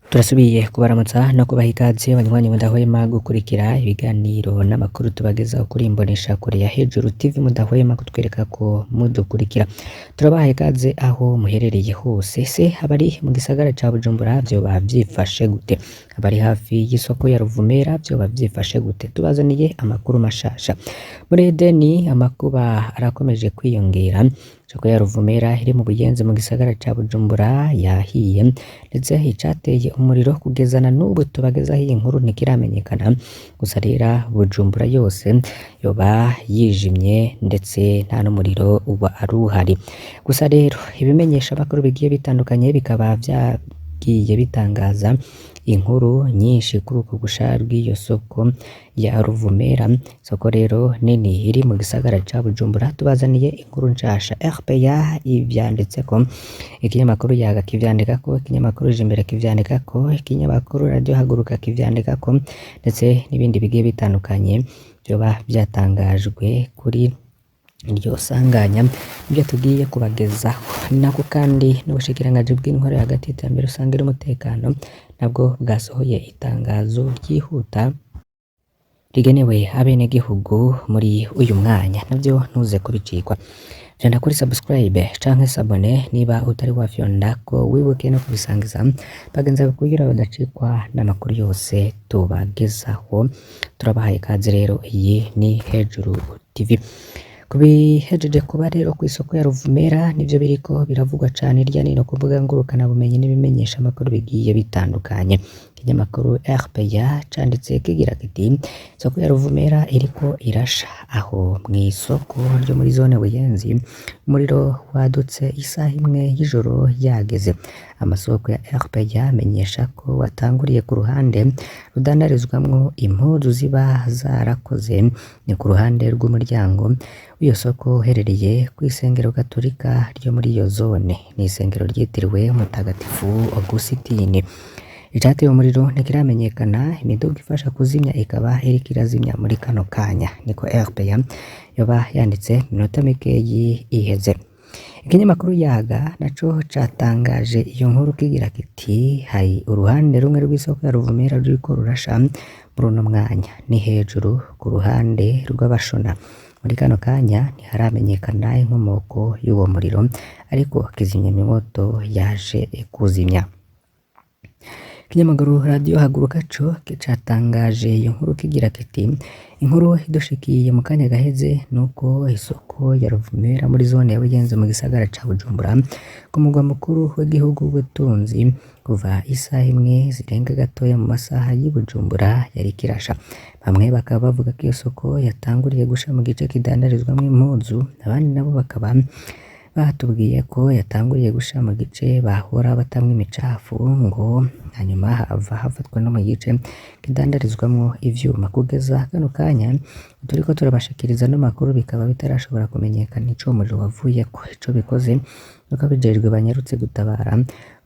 Turasubiye kubaramutsa no kubaha ikaze banywanyi mudahwema gukurikira ibiganiro n'amakuru tubagezaho kuri Imboneshakure ya Hejuru TV, mudahwema kutwereka ko mudukurikira. Turabaha ikaze aho muherereye hose. Se abari mu gisagara ca Bujumbura vyoba vyifashe gute? Abari hafi y'isoko ya Ruvumera vyoba vyifashe gute? Tubazaniye amakuru mashasha. Muri Edeni amakuba arakomeje kwiyongera. Isoko ya Ruvumera iri mu Buyenzi mu gisagara ca Bujumbura yahiye, ndetse icateye umuriro kugezana n'ubu tubagezaho iyi nkuru ntikiramenyekana. Gusa rero Bujumbura yose yoba yijimye ndetse nta n'umuriro uba aruhari. Gusa rero ibimenyesha amakuru bigiye bitandukanye bikaba vyagiye bitangaza inkuru nyinshi kuri uko gusha rw'iyo soko ya Ruvumera. Soko rero nini iri mu gisagara ca Bujumbura. Tubazaniye inkuru nshasha. RPA ivyanditseko, ikinyamakuru Yaga kivyandikako, ikinyamakuru Jimbere kivyandikako, ikinyamakuru Radio Haguruka kivyandikako, ndetse n'ibindi bigiye bitandukanye vyoba vyatangajwe kuri iryo sanganya ibyo tugiye kubagezaho. Nako kandi n'ubushikiranganji bw'intwaro hagati y'iterambere rusange n'umutekano nabwo bwasohoye itangazo ryihuta rigenewe abenegihugu muri uyu mwanya, navyo ntuze kubicikwa. Jana kuri subscribe canke sabone niba utari wafyondako, wibuke no kubisangiza bagenzi bawe kugira badacikwa n'amakuru yose tubagezaho. Turabahaye ikaze rero, iyi ni Hejuru TV. Kubihejeje kuba rero ku isoko ya Ruvumera nivyo biriko biravugwa cane irya nino kuvuga ngurukana bumenyi n'ibimenyesha amakuru bigiye bitandukanye. Ikinyamakuru RPA canditse kigira kiti isoko ya Ruvumera iriko irasha, aho mw'isoko ryo muri zone Buyenzi umuriro wadutse isaha imwe y'ijoro yageze. Amasoko ya RPA amenyesha ko watanguriye ku ruhande rudandarizwamwo impuzu ziba zarakoze, ni ku ruhande rw'umuryango w'iyo soko uherereye kw'isengero Gatolika ryo muri iyo zone. Ni isengero ryitiriwe Mutagatifu Augustine. Icateye umuriro ntikiramenyekana, imiduga ifasha kuzimya ikaba iriko irazimya muri kano kanya, niko RPA yoba yanditse minota mikeyi iheze. Ikinyamakuru Yaga naco catangaje iyo nkuru kigira kiti hari uruhande rumwe rw'isoko ya Ruvumera ruriko rurasha muri uno mwanya, ni hejuru ku ruhande rw'abashona. Muri kano kanya ntiharamenyekana inkomoko y'uwo muriro, ariko kizimyamwoto yaje kuzimya. Ikinyamakuru Radio Haguruka co catangaje iyo nkuru kigira kiti inkuru idushikiye mu kanya gaheze nuko isoko ya Ruvumera muri zone ya Buyenzi mu gisagara ca Bujumbura ku mugwa mukuru w'igihugu w'ubutunzi kuva isaha imwe zirenga gatoya mu masaha y'i Bujumbura yari kirasha. Bamwe bakaba bavuga ko iyo soko yatanguriye gusha mu gice kidandarizwamwo impuzu, abandi nabo bakaba batubwiye ko yatanguriye gusha mu gice bahora batamwe imicafu, ngo hanyuma hafatwa no mu gice kidandarizwamwo ivyuma. Kugeza kano kanya turiko turabashikiriza n'amakuru bikaba bitarashobora kumenyekana ico umuriro wavuyeko. Ico bikoze nuko abijejwe banyarutse gutabara,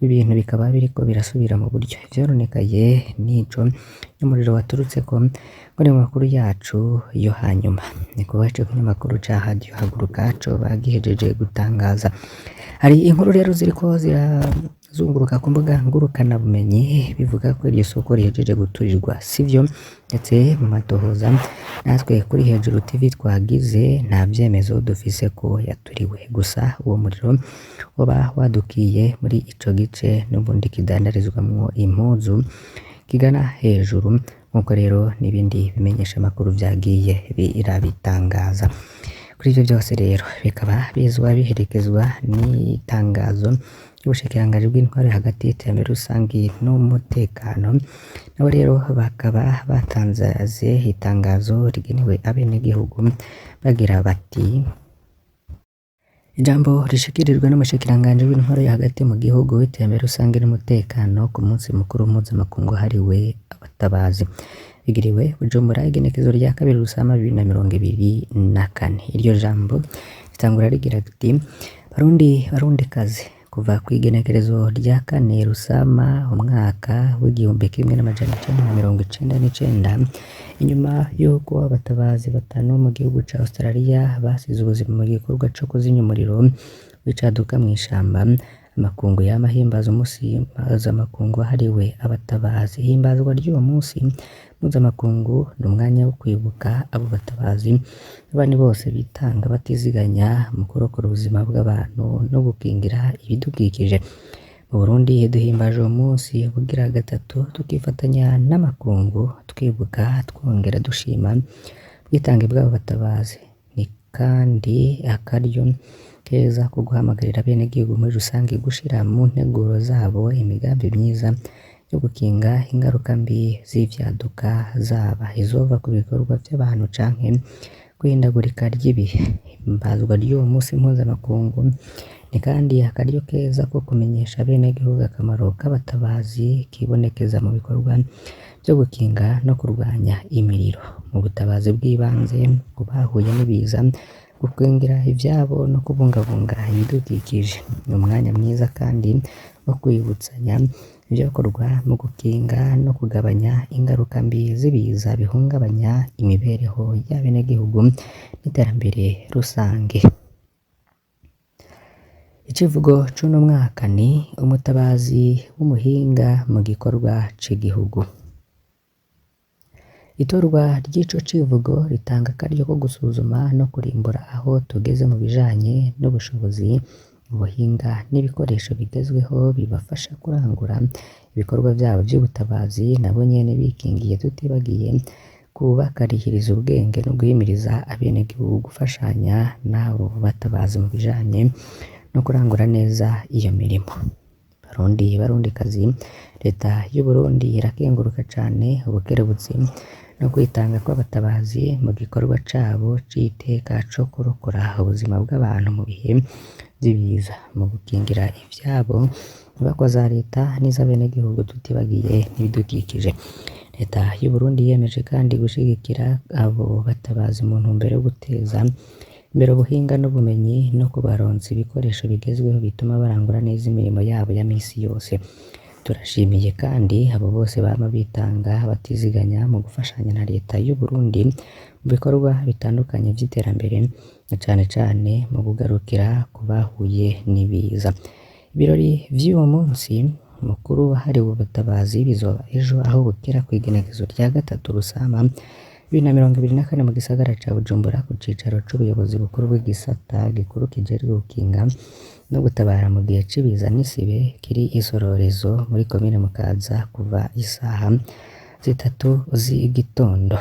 ibintu bikaba biriko birasubira mu buryo. Ivyaronekaye nico umuriro waturutseko ngo ni mu makuru yacu yo hanyuma. Niko ico kinyamakuru ca Radio Haguruka co bagihejeje gutangaza. Hari inkuru rero ziriko zirazunguruka ku mbuga ngurukana bumenyi bivuga ko iryo soko rihejeje guturirwa, sivyo? Ndetse mu matohoza natwe kuri Hejuru TV twagize nta vyemezo dufise ko yaturiwe, gusa uwo muriro woba wadukiye muri ico gice n'ubundi kidandarizwamwo impuzu kigana hejuru, nkuko rero n'ibindi bimenyesha amakuru vyagiye birabitangaza. Kuri ivyo vyose rero bikaba bizwa biherekezwa n'itangazo y'ubushikiranganji bw'intwaro hagati y'iterambere rusangi n'umutekano. Nabo rero bakaba batangaje itangazo rigenewe abenegihugu bagira bati ijambo rishikirijwe n'umushikiranganji w'intwaro yo hagati mu gihugu w'iterambere rusange n'umutekano ku munsi mukuru mpuzamakungu hariwe abatabazi bigiriwe Bujumbura igenekezo rya 2 Rusama 2024. Iryo jambo ritangura rigira riti Barundikazi, kuva ku igenekerezo rya 4 Rusama umwaka w'igihumbi kimwe n'amajana 1999, inyuma y'uko abatabazi batanu mu gihugu ca Australia basize ubuzima mu gikorwa co kuzimya umuriro w'icaduka mw'ishamba, amakungu yama ahimbaza umunsi mpuzamakungu wahariwe abatabazi. Ihimbazwa ry'uwo munsi mpuzamakungu ni umwanya wo kwibuka abo batabazi n'abandi bose bitanga batiziganya mu kurokora ubuzima bw'abantu no gukingira ibidukikije. Mu Burundi duhimbaje uwo munsi bugira gatatu, tukifatanya n'amakungu twibuka twongera dushima ubwitange bw'abo batabazi. Ni kandi akaryo keza ko guhamagarira abenegihugu muri rusange gushira mu nteguro zabo imigambi myiza yo gukinga ingaruka mbi z'ivyaduka, zaba izova ku bikorwa by'abantu canke guhindagurika ry'ibihe. Ihimbazwa ry'uwo munsi mpuzamakungu ni kandi akaryo keza ko kumenyesha abenegihugu akamaro k'abatabazi kibonekeza mu bikorwa byo gukinga no kurwanya imiriro, mu butabazi bw'ibanze, ku bahuye n'ibiza, gukingira ivyabo no kubungabunga ibidukikije. Ni umwanya mwiza kandi wo kwibutsanya ivyakorwa mu gukinga no kugabanya ingaruka mbi z'ibiza bihungabanya imibereho y'abenegihugu n'iterambere rusange. Icivugo c'uno mwaka ni umutabazi w'umuhinga mu gikorwa c'igihugu. Itorwa ry'ico civugo ritanga akaryo ko gusuzuma no kurimbura aho tugeze mu bijanye n'ubushobozi, ubuhinga n'ibikoresho bigezweho bibafasha kurangura ibikorwa vyabo vy'ubutabazi nabo nyene bikingiye, tutibagiye kubakarihiriza ubwenge no guhimiriza abenegihugu gufashanya n'abo batabazi mu bijanye no kurangura neza iyo mirimo. Barundi barundikazi, leta y'u Burundi irakenguruka cane ubukerebutsi no kwitanga kw'abatabazi mu gikorwa cabo c'iteka co kurokora ubuzima bw'abantu mu bihe vy'ibiza, mu gukingira ivyabo, inyubakwa za leta n'iz'abenegihugu tutibagiye n'ibidukikije. Leta y'u Burundi yiyemeje kandi gushigikira abo batabazi mu ntumbero yo guteza imbere ubuhinga n'ubumenyi no kubaronsa ibikoresho bigezweho bituma barangura neza imirimo yabo ya misi yose. Turashimiye kandi abo bose bama bitanga batiziganya mu gufashanya na leta y'u Burundi mu bikorwa bitandukanye vy'iterambere, na cane cane mu kugarukira ku bahuye n'ibiza. Ibirori vy'uwo munsi mukuru wahariwe ubutabazi bizoba ejo, aho bukera kw'igenekezo rya gatatu Rusama 2024 mu gisagara ca Bujumbura ku cicaro c'ubuyobozi bukuru bw'igisata gikuru kijejwe gukinga no gutabara mu gihe c'ibiza n'isibe kiri Isororezo muri komine Mukaza kuva isaha 3 z'igitondo.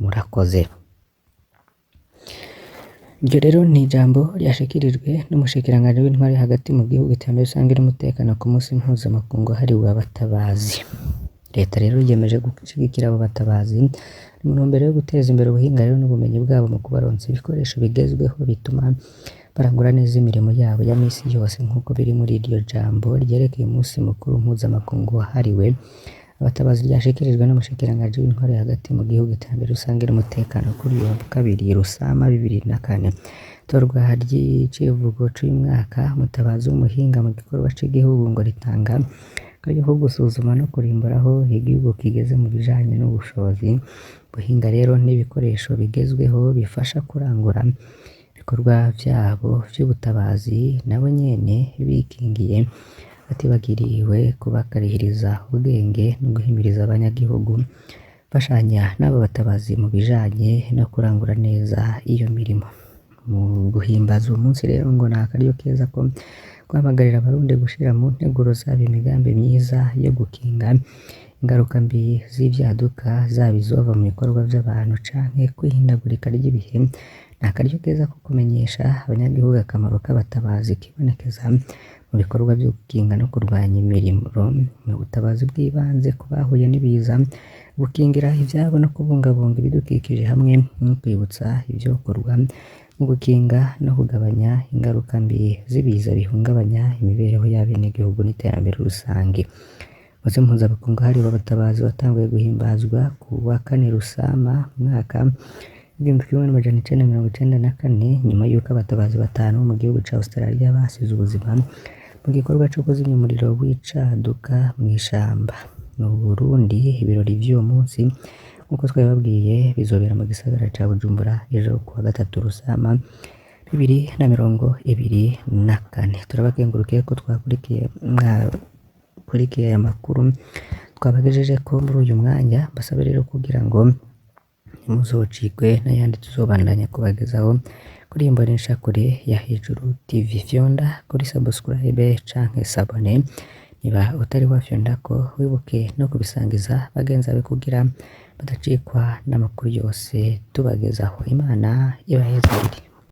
Murakoze. Iryo rero ni ijambo ryashikirijwe n'umushikiranganji w'intwari hagati mu gihugu, iterambere rusange n'umutekano ku munsi mpuzamakungu wahariwe abatabazi. Leta rero yiyemeje gushigikira abo batabazi mu ntumbero yo guteza imbere ubuhinga rero n'ubumenyi bwabo mu kubaronsa ibikoresho bigezweho bituma barangura neza imirimo yabo ya misi yose, nk'uko biri muri iryo jambo ryerekeye umunsi mukuru mpuzamakungu wahariwe abatabazi ryashikirijwe n'umushikiranganji w'intwari hagati mu gihugu, iterambere rusange n'umutekano kuri uyu wa kabiri Rusama 2024. Itorwa ry'icivugo c'uyu mwaka umutabazi w'umuhinga mu gikorwa c'igihugu ngo ritanga akaryo ko gusuzuma no kurimbura aho igihugu kigeze mu bijanye n'ubushobozi, ubuhinga rero n'ibikoresho bigezweho bifasha kurangura ibikorwa vyabo vy'ubutabazi nabo nyene bikingiye, batibagiriwe kubakarihiriza ubwenge no guhimiriza abanyagihugu bafashanya n'abo batabazi mu bijanye no kurangura neza iyo mirimo. Mu guhimbaza uwo munsi rero ngo ni akaryo keza ko guhamagarira abarundi gushira mu nteguro zabo imigambi myiza yo gukinga ingaruka mbi z'ivyaduka, zaba izova mu bikorwa vy'abantu canke kwihindagurika ry'ibihe. Ni akaryo keza ko kumenyesha abanyagihugu akamaro k'abatabazi kibonekeza mu bikorwa vyo gukinga no kurwanya imiriro, mu butabazi bw'ibanze ku bahuye n'ibiza, gukingira ivyabo no kubungabunga ibidukikije, hamwe no kwibutsa ivyokorwa mu gukinga no kugabanya ingaruka mbi z'ibiza bihungabanya imibereho y'abenegihugu n'iterambere rusange. Umunsi mpuzamakungu wahariwe abatabazi watanguye guhimbazwa ku wa 4 Rusama mwaka 1994 nyuma y'uko abatabazi 5 mu gihugu ca Australia basize ubuzima mu gikorwa co kuzimya umuriro w'icaduka mw'ishamba. Mu Burundi ibirori vy'uwo munsi nk'uko twabibabwiye bizobera mu gisagara ca Bujumbura ejo ku wa 3 Rusama 2024. Turabakengurukiye ko mwakurikiye aya makuru twabagejejeko muri uyu mwanya. Basabe rero kugira ngo ntimuzocikwe n'ayandi tuzobandanya kubagezaho kuri iyi mboneshakure ya Hejuru TV. Fyonda kuri subscribe canke sabone niba utari wafyondako, wibuke no kubisangiza bagenzi bawe kugira badacikwa n'amakuru yose tubagezaho. Imana ibahezagire.